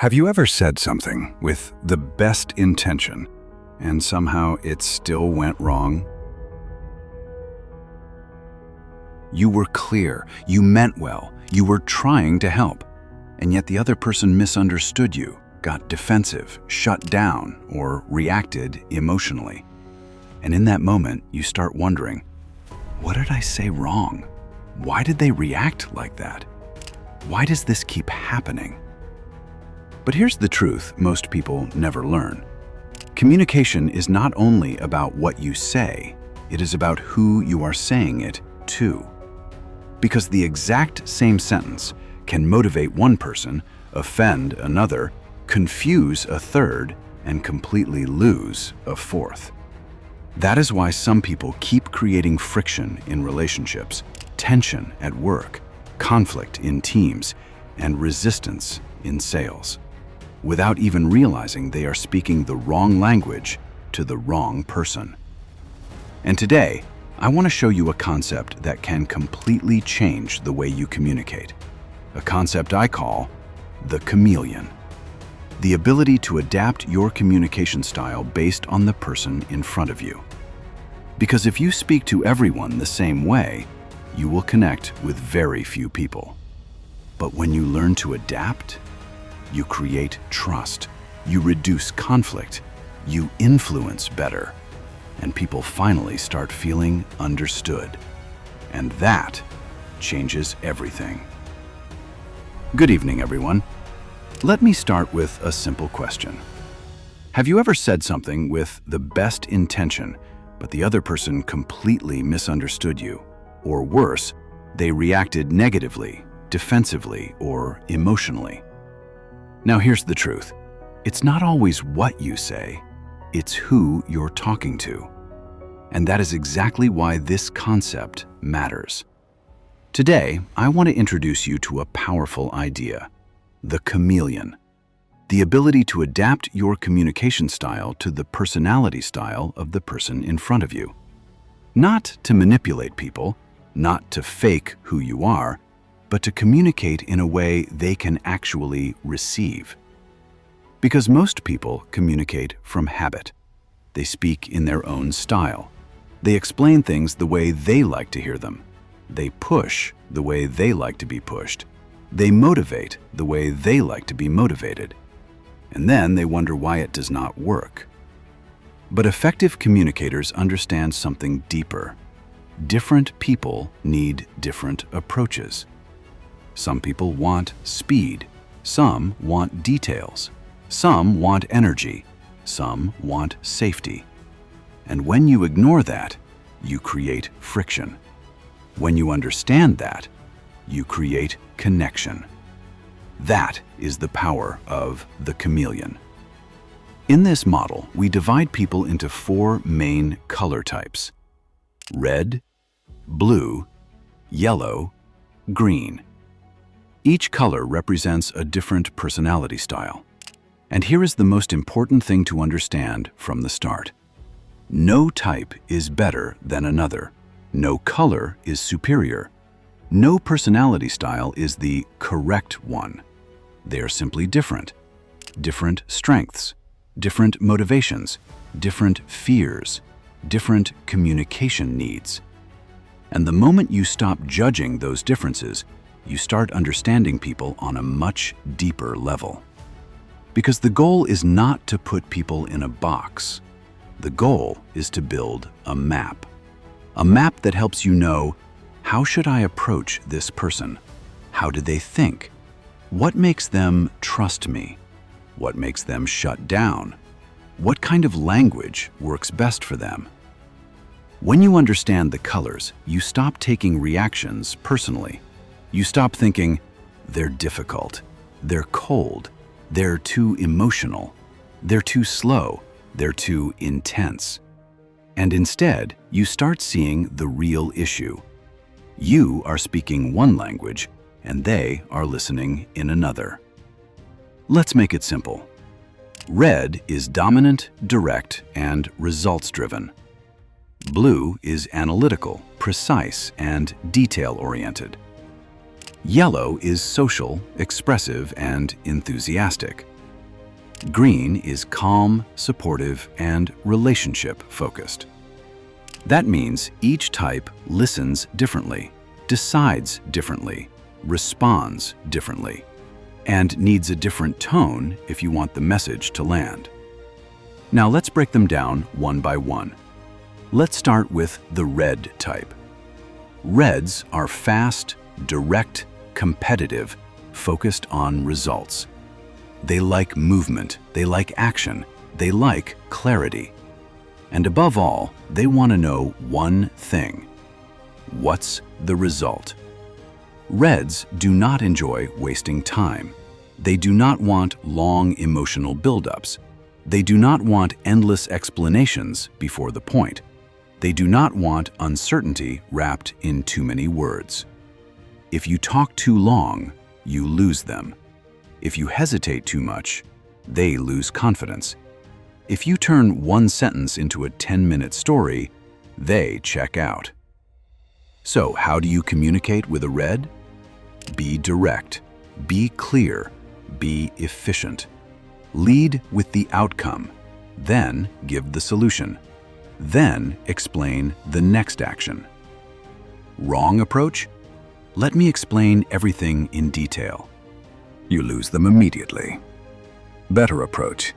Have you ever said something with the best intention and somehow it still went wrong? You were clear, you meant well, you were trying to help, and yet the other person misunderstood you, got defensive, shut down, or reacted emotionally. And in that moment, you start wondering, what did I say wrong? Why did they react like that? Why does this keep happening? But here's the truth most people never learn. Communication is not only about what you say, it is about who you are saying it to. Because the exact same sentence can motivate one person, offend another, confuse a third, and completely lose a fourth. That is why some people keep creating friction in relationships, tension at work, conflict in teams, and resistance in sales, without even realizing they are speaking the wrong language to the wrong person. And today, I want to show you a concept that can completely change the way you communicate. A concept I call the chameleon. The ability to adapt your communication style based on the person in front of you. Because if you speak to everyone the same way, you will connect with very few people. But when you learn to adapt, you create trust, you reduce conflict, you influence better, and people finally start feeling understood. And that changes everything. Good evening, everyone. Let me start with a simple question. Have you ever said something with the best intention, but the other person completely misunderstood you? Or worse, they reacted negatively, defensively, or emotionally? Now here's the truth. It's not always what you say, it's who you're talking to. And that is exactly why this concept matters. Today, I want to introduce you to a powerful idea, the chameleon. The ability to adapt your communication style to the personality style of the person in front of you. Not to manipulate people, not to fake who you are, but to communicate in a way they can actually receive. Because most people communicate from habit. They speak in their own style. They explain things the way they like to hear them. They push the way they like to be pushed. They motivate the way they like to be motivated. And then they wonder why it does not work. But effective communicators understand something deeper. Different people need different approaches. Some people want speed, some want details, some want energy, some want safety. And when you ignore that, you create friction. When you understand that, you create connection. That is the power of the chameleon. In this model, we divide people into 4 main color types: red, blue, yellow, green. Each color represents a different personality style. And here is the most important thing to understand from the start. No type is better than another. No color is superior. No personality style is the correct one. They are simply different. Different strengths, different motivations, different fears, different communication needs. And the moment you stop judging those differences, you start understanding people on a much deeper level. Because the goal is not to put people in a box. The goal is to build a map. A map that helps you know, how should I approach this person? How do they think? What makes them trust me? What makes them shut down? What kind of language works best for them? When you understand the colors, you stop taking reactions personally. You stop thinking, they're difficult, they're cold, they're too emotional, they're too slow, they're too intense. And instead, you start seeing the real issue. You are speaking one language, and they are listening in another. Let's make it simple. Red is dominant, direct, and results-driven. Blue is analytical, precise, and detail-oriented. Yellow is social, expressive, and enthusiastic. Green is calm, supportive, and relationship-focused. That means each type listens differently, decides differently, responds differently, and needs a different tone if you want the message to land. Now let's break them down one by one. Let's start with the red type. Reds are fast, direct, competitive, focused on results. They like movement, they like action, they like clarity. And above all, they want to know one thing. What's the result? Reds do not enjoy wasting time. They do not want long emotional buildups. They do not want endless explanations before the point. They do not want uncertainty wrapped in too many words. If you talk too long, you lose them. If you hesitate too much, they lose confidence. If you turn one sentence into a 10-minute story, they check out. So, how do you communicate with a red? Be direct, be clear, be efficient. Lead with the outcome, then give the solution, then explain the next action. Wrong approach? Let me explain everything in detail. You lose them immediately. Better approach.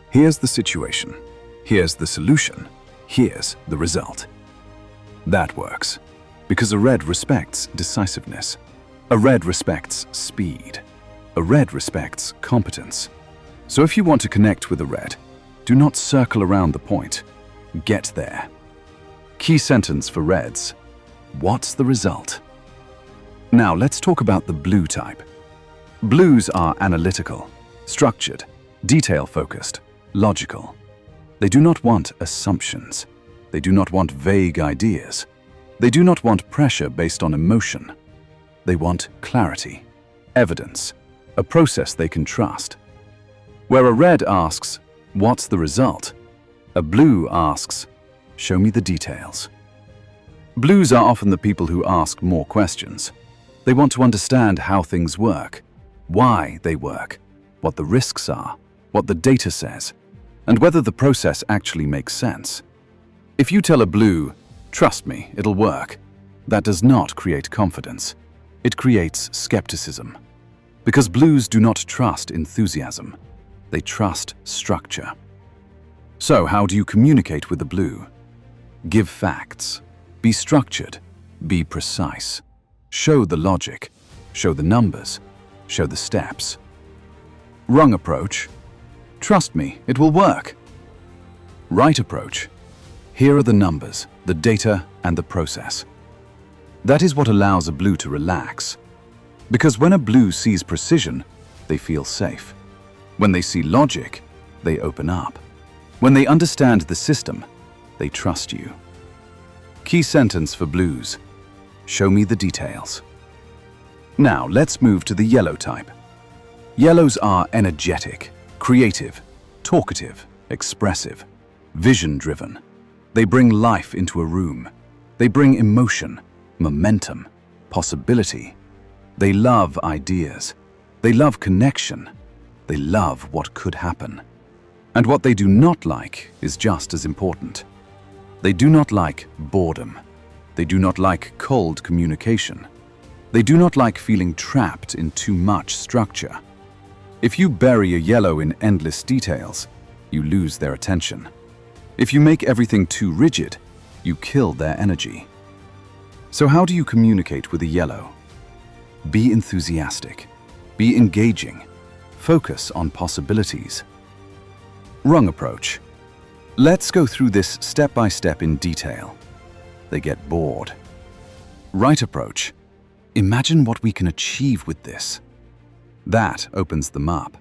Here's the situation. Here's the solution. Here's the result. That works, because a red respects decisiveness. A red respects speed. A red respects competence. So if you want to connect with a red, do not circle around the point. Get there. Key sentence for reds. What's the result? Now let's talk about the blue type. Blues are analytical, structured, detail-focused, logical. They do not want assumptions. They do not want vague ideas. They do not want pressure based on emotion. They want clarity, evidence, a process they can trust. Where a red asks, "What's the result?" a blue asks, "Show me the details." Blues are often the people who ask more questions. They want to understand how things work, why they work, what the risks are, what the data says, and whether the process actually makes sense. If you tell a blue, "Trust me, it'll work," that does not create confidence. It creates skepticism. Because blues do not trust enthusiasm. They trust structure. So, how do you communicate with the blue? Give facts. Be structured. Be precise. Show the logic. Show the numbers. Show the steps. Wrong approach. Trust me, it will work. Right approach. Here are the numbers, the data, and the process. That is what allows a blue to relax. Because when a blue sees precision, they feel safe. When they see logic, they open up. When they understand the system, they trust you. Key sentence for blues. Show me the details. Now let's move to the yellow type. Yellows are energetic, creative, talkative, expressive, vision-driven. They bring life into a room. They bring emotion, momentum, possibility. They love ideas. They love connection. They love what could happen. And what they do not like is just as important. They do not like boredom. They do not like cold communication. They do not like feeling trapped in too much structure. If you bury a yellow in endless details, you lose their attention. If you make everything too rigid, you kill their energy. So how do you communicate with a yellow? Be enthusiastic. Be engaging. Focus on possibilities. Wrong approach. Let's go through this step by step in detail. They get bored. Right approach. Imagine what we can achieve with this. That opens them up.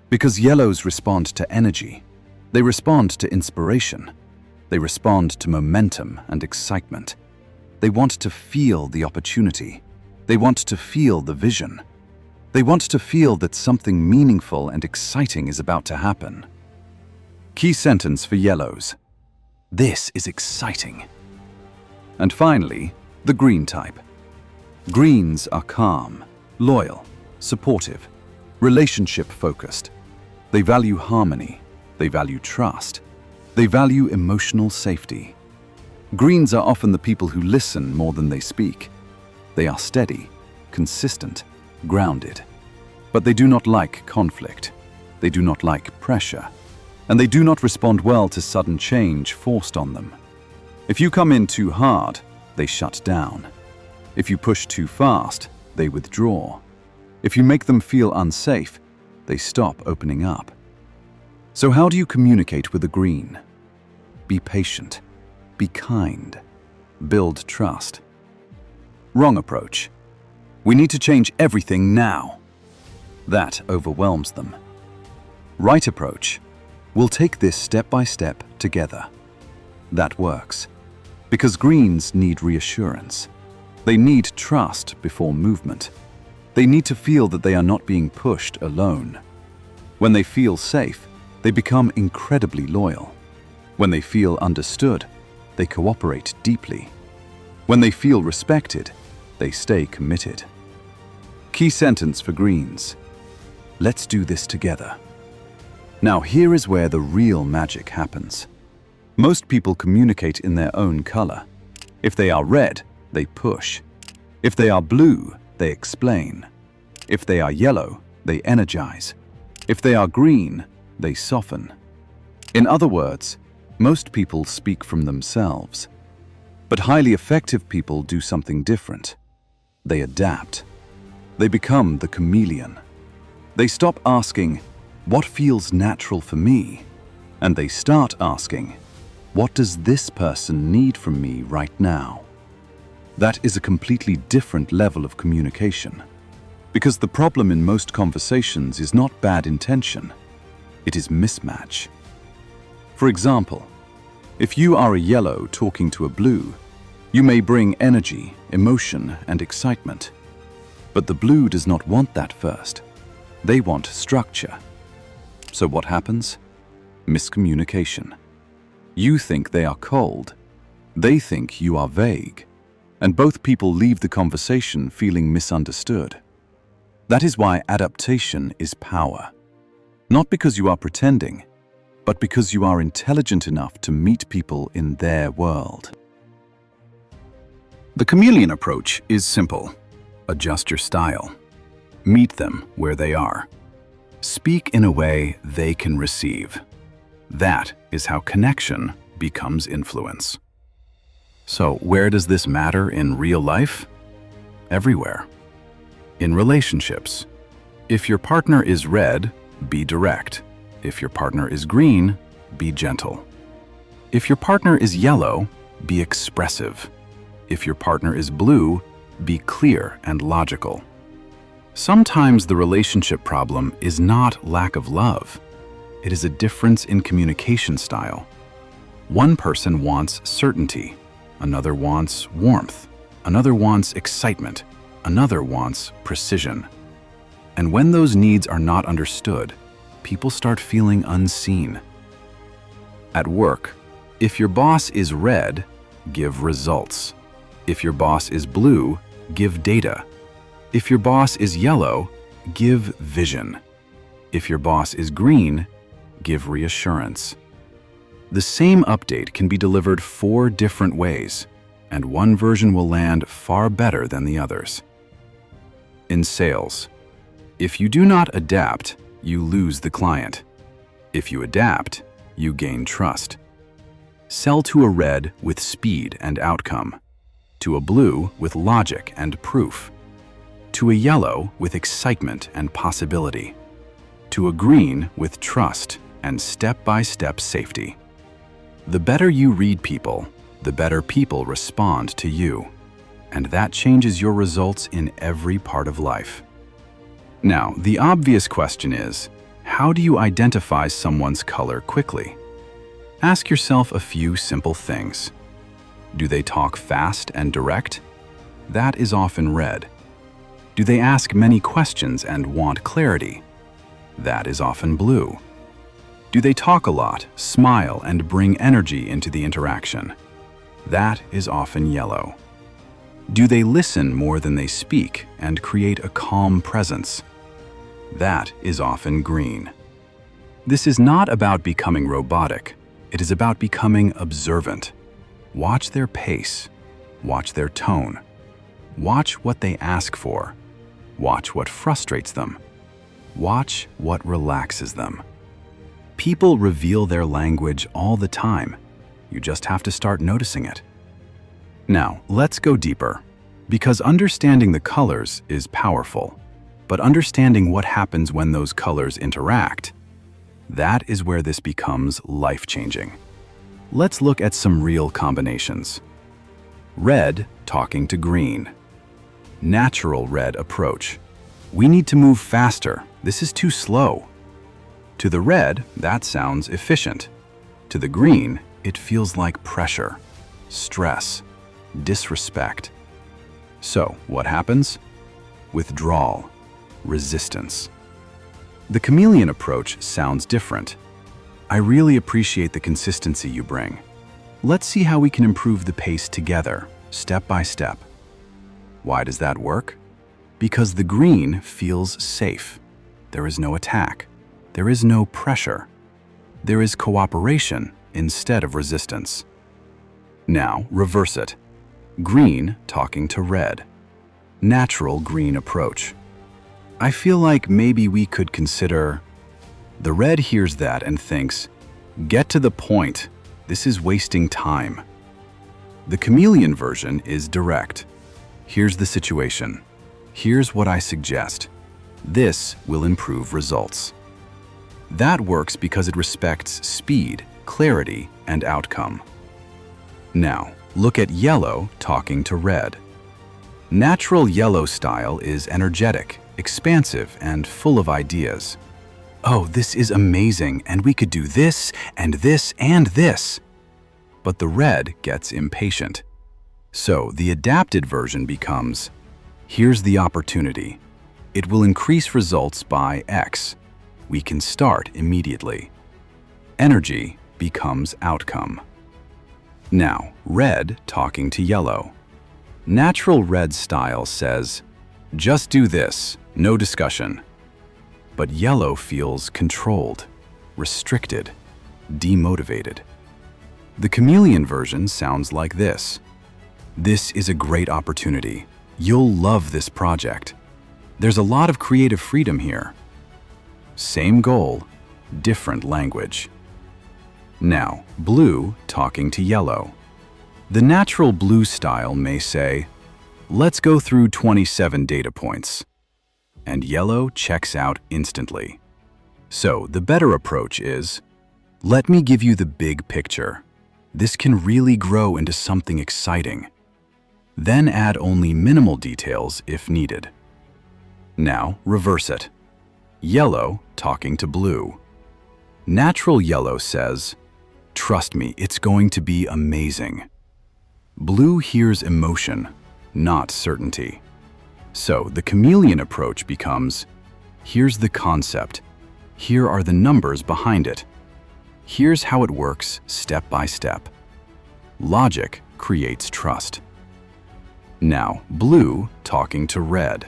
Because yellows respond to energy. They respond to inspiration. They respond to momentum and excitement. They want to feel the opportunity. They want to feel the vision. They want to feel that something meaningful and exciting is about to happen. Key sentence for yellows. This is exciting. And finally, the green type. Greens are calm, loyal, supportive, relationship-focused. They value harmony. They value trust. They value emotional safety. Greens are often the people who listen more than they speak. They are steady, consistent, grounded. But they do not like conflict. They do not like pressure. And they do not respond well to sudden change forced on them. If you come in too hard, they shut down. If you push too fast, they withdraw. If you make them feel unsafe, they stop opening up. So how do you communicate with a green? Be patient. Be kind. Build trust. Wrong approach. We need to change everything now. That overwhelms them. Right approach. We'll take this step by step together. That works. Because greens need reassurance. They need trust before movement. They need to feel that they are not being pushed alone. When they feel safe, they become incredibly loyal. When they feel understood, they cooperate deeply. When they feel respected, they stay committed. Key sentence for greens. Let's do this together. Now here is where the real magic happens. Most people communicate in their own color. If they are red, they push. If they are blue, they explain. If they are yellow, they energize. If they are green, they soften. In other words, most people speak from themselves. But highly effective people do something different. They adapt. They become the chameleon. They stop asking, "What feels natural for me?" And they start asking, "What does this person need from me right now?" That is a completely different level of communication. Because the problem in most conversations is not bad intention, it is mismatch. For example, if you are a yellow talking to a blue, you may bring energy, emotion, and excitement. But the blue does not want that first. They want structure. So what happens? Miscommunication. You think they are cold. They think you are vague. And both people leave the conversation feeling misunderstood. That is why adaptation is power. Not because you are pretending, but because you are intelligent enough to meet people in their world. The chameleon approach is simple. Adjust your style. Meet them where they are. Speak in a way they can receive. That is how connection becomes influence. So, where does this matter in real life? Everywhere. In relationships. If your partner is red, be direct. If your partner is green, be gentle. If your partner is yellow, be expressive. If your partner is blue, be clear and logical. Sometimes the relationship problem is not lack of love. It is a difference in communication style. One person wants certainty. Another wants warmth. Another wants excitement. Another wants precision. And when those needs are not understood, people start feeling unseen. At work, if your boss is red, give results. If your boss is blue, give data. If your boss is yellow, give vision. If your boss is green, give reassurance. The same update can be delivered 4 different ways, and one version will land far better than the others. In sales, if you do not adapt, you lose the client. If you adapt, you gain trust. Sell to a red with speed and outcome, to a blue with logic and proof, to a yellow with excitement and possibility, to a green with trust and step-by-step safety. The better you read people, the better people respond to you, and that changes your results in every part of life. Now, the obvious question is, how do you identify someone's color quickly? Ask yourself a few simple things. Do they talk fast and direct? That is often red. Do they ask many questions and want clarity? That is often blue. Do they talk a lot, smile, and bring energy into the interaction? That is often yellow. Do they listen more than they speak and create a calm presence? That is often green. This is not about becoming robotic. It is about becoming observant. Watch their pace. Watch their tone. Watch what they ask for. Watch what frustrates them. Watch what relaxes them. People reveal their language all the time. You just have to start noticing it. Now, let's go deeper. Because understanding the colors is powerful, but understanding what happens when those colors interact, that is where this becomes life-changing. Let's look at some real combinations. Red talking to green. Natural red approach. We need to move faster. This is too slow. To the red, that sounds efficient. To the green, it feels like pressure, stress, disrespect. So, what happens? Withdrawal, resistance. The chameleon approach sounds different. I really appreciate the consistency you bring. Let's see how we can improve the pace together, step by step. Why does that work? Because the green feels safe. There is no attack. There is no pressure. There is cooperation instead of resistance. Now, reverse it. Green talking to red. Natural green approach. I feel like maybe we could consider... The red hears that and thinks, get to the point. This is wasting time. The chameleon version is direct. Here's the situation. Here's what I suggest. This will improve results. That works because it respects speed, clarity, and outcome. Now, look at yellow talking to red. Natural yellow style is energetic, expansive, and full of ideas. Oh, this is amazing, and we could do this, and this, and this. But the red gets impatient. So the adapted version becomes, here's the opportunity. It will increase results by X. We can start immediately. Energy becomes outcome. Now, red talking to yellow. Natural red style says, just do this, no discussion. But yellow feels controlled, restricted, demotivated. The chameleon version sounds like this. This is a great opportunity. You'll love this project. There's a lot of creative freedom here. Same goal, different language. Now, blue talking to yellow. The natural blue style may say, let's go through 27 data points. And yellow checks out instantly. So the better approach is, let me give you the big picture. This can really grow into something exciting. Then add only minimal details if needed. Now reverse it. Yellow talking to blue. Natural yellow says, trust me, it's going to be amazing. Blue hears emotion, not certainty. So the chameleon approach becomes, here's the concept. Here are the numbers behind it. Here's how it works step by step. Logic creates trust. Now, blue talking to red.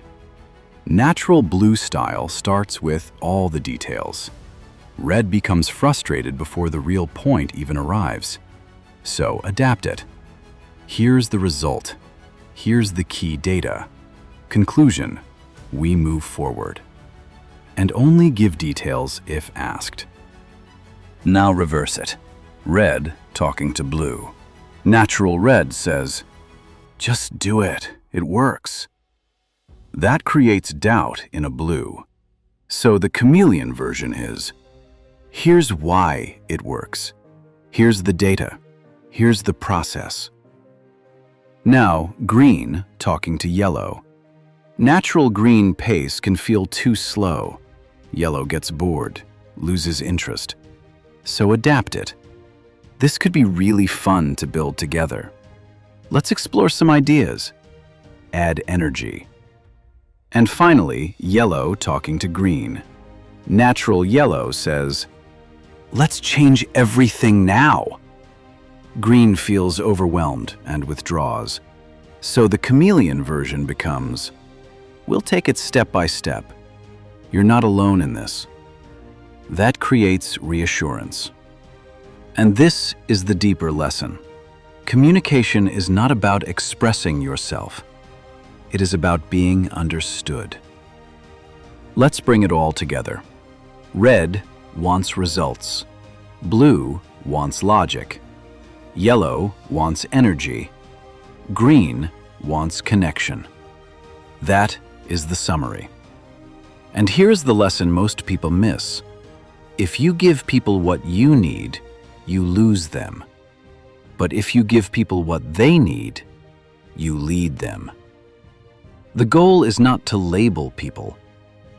Natural blue style starts with all the details. Red becomes frustrated before the real point even arrives. So adapt it. Here's the result. Here's the key data. Conclusion, we move forward. And only give details if asked. Now reverse it. Red talking to blue. Natural red says, just do it, it works. That creates doubt in a blue. So the chameleon version is, here's why it works. Here's the data. Here's the process. Now, green talking to yellow. Natural green pace can feel too slow. Yellow gets bored, loses interest. So adapt it. This could be really fun to build together. Let's explore some ideas. Add energy. And finally, yellow talking to green. Natural yellow says, let's change everything now. Green feels overwhelmed and withdraws. So the chameleon version becomes, we'll take it step by step. You're not alone in this. That creates reassurance. And this is the deeper lesson. Communication is not about expressing yourself. It is about being understood. Let's bring it all together. Red wants results. Blue wants logic. Yellow wants energy. Green wants connection. That is the summary. And here's the lesson most people miss. If you give people what you need, you lose them. But if you give people what they need, you lead them. The goal is not to label people.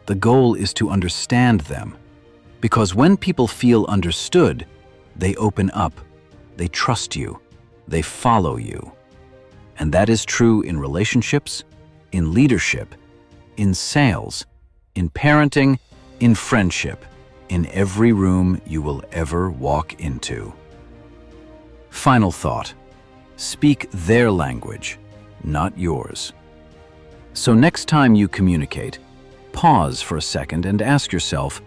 The goal is to understand them. Because when people feel understood, they open up, they trust you, they follow you. And that is true in relationships, in leadership, in sales, in parenting, in friendship, in every room you will ever walk into. Final thought. Speak their language, not yours. So next time you communicate, pause for a second and ask yourself,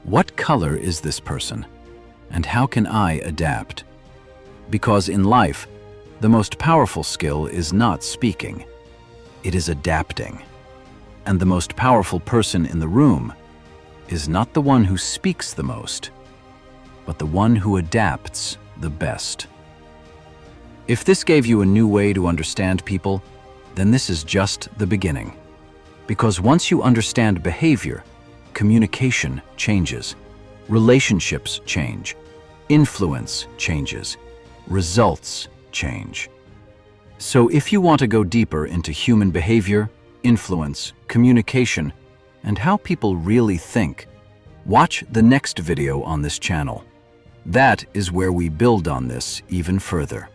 what color is this person? And how can I adapt? Because in life, the most powerful skill is not speaking. It is adapting. And the most powerful person in the room is not the one who speaks the most, but the one who adapts the best. If this gave you a new way to understand people, then this is just the beginning. Because once you understand behavior, communication changes, relationships change, influence changes, results change. So if you want to go deeper into human behavior, influence, communication, and how people really think, watch the next video on this channel. That is where we build on this even further.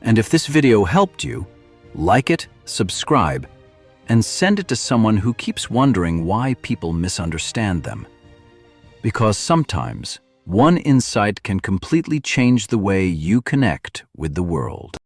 And if this video helped you, like it, subscribe, and send it to someone who keeps wondering why people misunderstand them. Because sometimes, one insight can completely change the way you connect with the world.